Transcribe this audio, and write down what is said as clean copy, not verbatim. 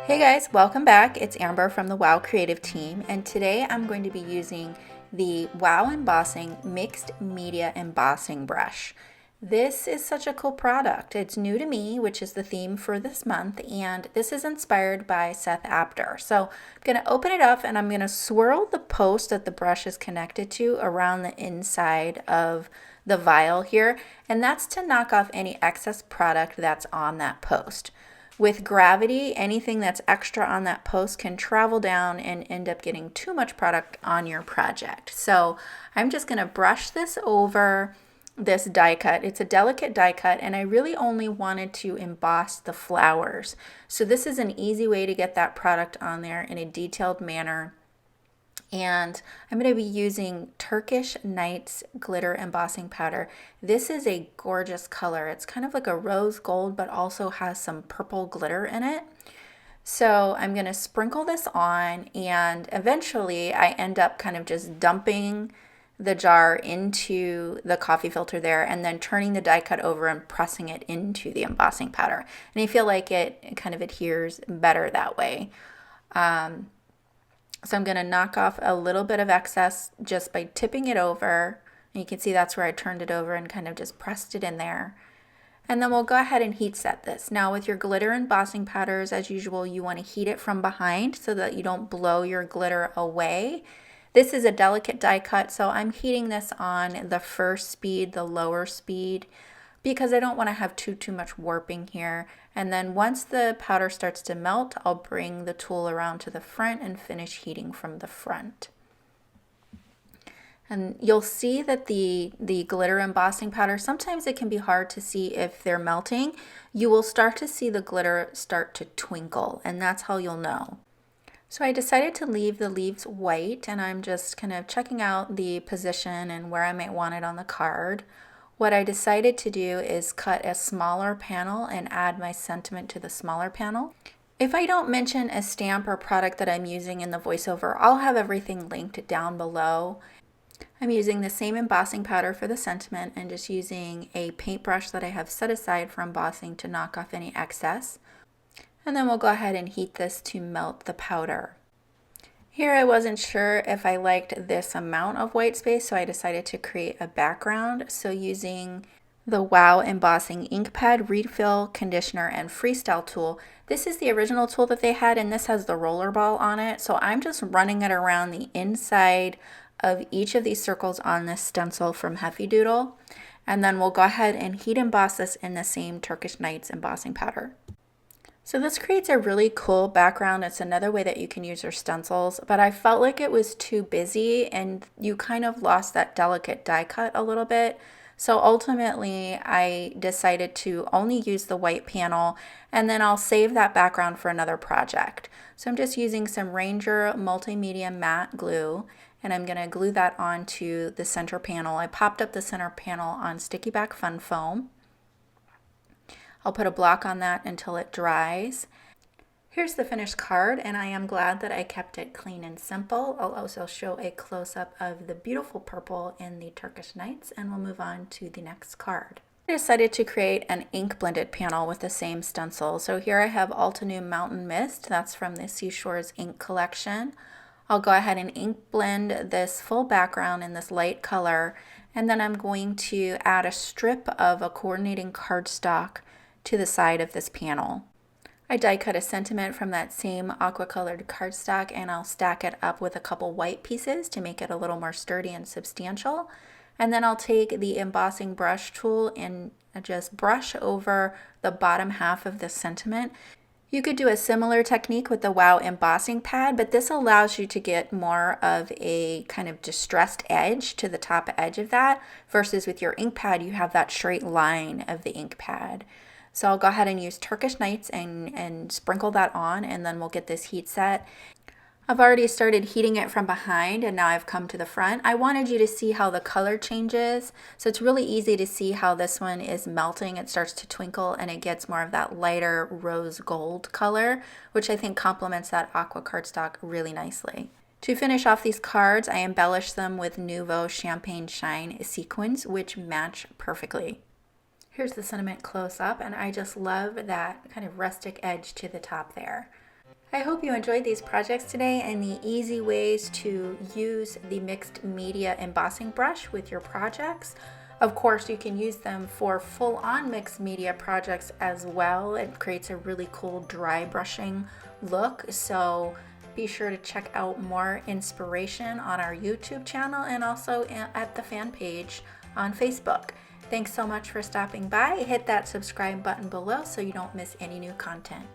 Hey guys, welcome back. It's Amber from the WOW Creative team, and today I'm going to be using the WOW Embossing Mixed Media Embossing Brush. This is such a cool product. It's new to me, which is the theme for this month, and this is inspired by Seth Apter. So I'm going to open it up and I'm going to swirl the post that the brush is connected to around the inside of the vial here, and that's to knock off any excess product that's on that post. With gravity, anything that's extra on that post can travel down and end up getting too much product on your project. So I'm just going to brush this over this die cut. It's a delicate die cut, and I really only wanted to emboss the flowers. So this is an easy way to get that product on there in a detailed manner. And I'm going to be using Turkish Nights glitter embossing powder. This is a gorgeous color. It's kind of like a rose gold, but also has some purple glitter in it. So I'm going to sprinkle this on, and eventually I end up kind of just dumping the jar into the coffee filter there and then turning the die cut over and pressing it into the embossing powder. And I feel like it kind of adheres better that way. So I'm going to knock off a little bit of excess just by tipping it over. And you can see that's where I turned it over and kind of just pressed it in there. And then we'll go ahead and heat set this. Now with your glitter embossing powders, as usual, you want to heat it from behind so that you don't blow your glitter away. This is a delicate die cut, so I'm heating this on the first speed, the lower speed, because I don't want to have too much warping here. And then once the powder starts to melt, I'll bring the tool around to the front and finish heating from the front. And you'll see that the glitter embossing powder, sometimes it can be hard to see if they're melting. You will start to see the glitter start to twinkle, and that's how you'll know. So I decided to leave the leaves white, and I'm just kind of checking out the position and where I might want it on the card. What I decided to do is cut a smaller panel and add my sentiment to the smaller panel. If I don't mention a stamp or product that I'm using in the voiceover, I'll have everything linked down below. I'm using the same embossing powder for the sentiment and just using a paintbrush that I have set aside for embossing to knock off any excess. And then we'll go ahead and heat this to melt the powder. Here I wasn't sure if I liked this amount of white space, so I decided to create a background. So using the WOW Embossing Ink Pad, Refill, Conditioner, and Freestyle tool. This is the original tool that they had, and this has the roller ball on it. So I'm just running it around the inside of each of these circles on this stencil from Heffy Doodle. And then we'll go ahead and heat emboss this in the same Turkish Nights embossing powder. So this creates a really cool background. It's another way that you can use your stencils, but I felt like it was too busy and you kind of lost that delicate die cut a little bit. So ultimately I decided to only use the white panel, and then I'll save that background for another project. So I'm just using some Ranger Multimedia Matte Glue, and I'm going to glue that onto the center panel. I popped up the center panel on Sticky Back Fun Foam. I'll put a block on that until it dries. Here's the finished card, and I am glad that I kept it clean and simple. I'll also show a close-up of the beautiful purple in the Turkish Nights, and we'll move on to the next card. I decided to create an ink blended panel with the same stencil. So here I have Altenew Mountain Mist. That's from the Seashores ink collection. I'll go ahead and ink blend this full background in this light color, and then I'm going to add a strip of a coordinating cardstock to the side of this panel. I die cut a sentiment from that same aqua colored cardstock, and I'll stack it up with a couple white pieces to make it a little more sturdy and substantial. And then I'll take the embossing brush tool and just brush over the bottom half of the sentiment. You could do a similar technique with the WOW embossing pad, but this allows you to get more of a kind of distressed edge to the top edge of that, versus with your ink pad you have that straight line of the ink pad. So I'll go ahead and use Turkish Nights and sprinkle that on, and then we'll get this heat set. I've already started heating it from behind, and now I've come to the front. I wanted you to see how the color changes. So it's really easy to see how this one is melting. It starts to twinkle and it gets more of that lighter rose gold color, which I think complements that aqua cardstock really nicely. To finish off these cards, I embellish them with Nuvo Champagne Shine Sequins, which match perfectly. Here's the sentiment close up, and I just love that kind of rustic edge to the top there. I hope you enjoyed these projects today and the easy ways to use the mixed media embossing brush with your projects. Of course, you can use them for full-on mixed media projects as well. It creates a really cool dry brushing look. So be sure to check out more inspiration on our YouTube channel and also at the fan page on Facebook. Thanks so much for stopping by. Hit that subscribe button below so you don't miss any new content.